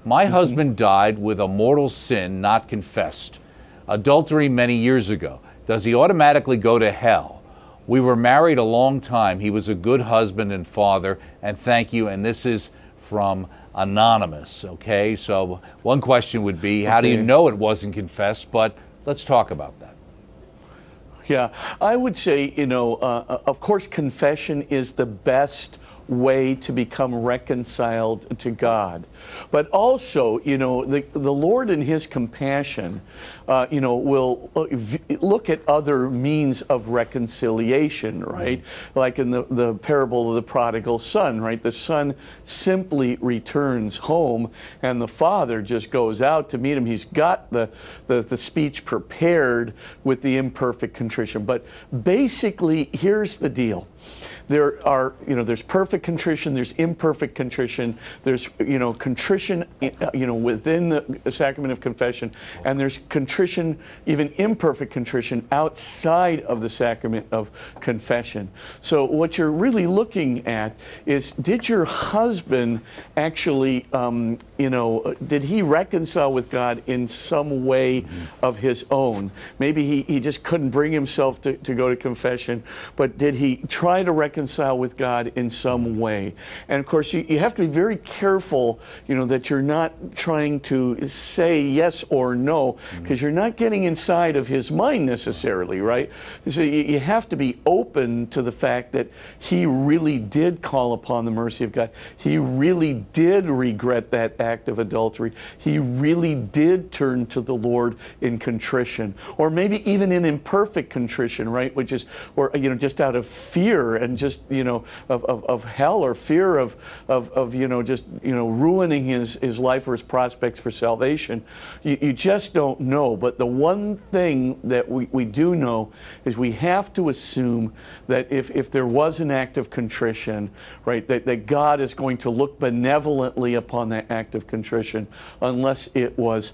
My husband died with a mortal sin not confessed, adultery many years ago. Does he automatically go to hell? We were married a long time. He was a good husband and father, and thank you. And this is from Anonymous, okay? So one question would be, how do you know it wasn't confessed? But let's talk about that. Yeah, I would say, of course, confession is the best way to become reconciled to God. But also, the Lord in His compassion, will look at other means of reconciliation, right? Like in the parable of the prodigal son, right? The son simply returns home and the father just goes out to meet him. He's got the speech prepared with the imperfect contrition. But basically, here's the deal. There's perfect contrition, there's imperfect contrition, there's, contrition, within the sacrament of confession, and there's contrition, even imperfect contrition, outside of the sacrament of confession. So what you're really looking at is, did your husband actually, did he reconcile with God in some way of his own? Maybe he just couldn't bring himself to go to confession, but did he try to reconcile with God in some way? And of course, you have to be very careful, that you're not trying to say yes or no, because you're not getting inside of his mind necessarily, right? So you have to be open to the fact that he really did call upon the mercy of God. He really did regret that act of adultery. He really did turn to the Lord in contrition, or maybe even in imperfect contrition, right? Which is, or just out of fear and just of hell, or fear of ruining his life or his prospects for salvation. You just don't know. But the one thing that we do know is we have to assume that if there was an act of contrition, right, that God is going to look benevolently upon that act of contrition, unless it was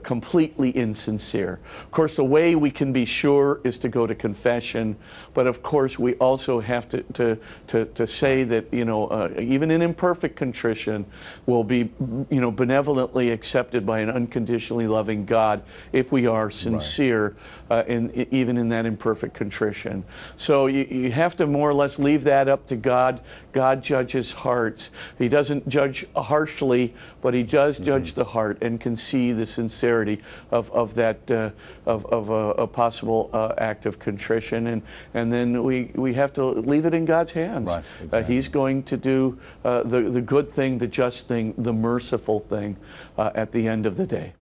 completely insincere. Of course, the way we can be sure is to go to confession, but of course we also have to say that even an imperfect contrition will be benevolently accepted by an unconditionally loving God if we are sincere, even in that imperfect contrition. So you have to more or less leave that up to God. God judges hearts. He doesn't judge harshly, but He does judge the heart and can see the sincerity of that of a possible act of contrition, and then we have to leave it in God's hands. Right, exactly. He's going to do the good thing, the just thing, the merciful thing at the end of the day.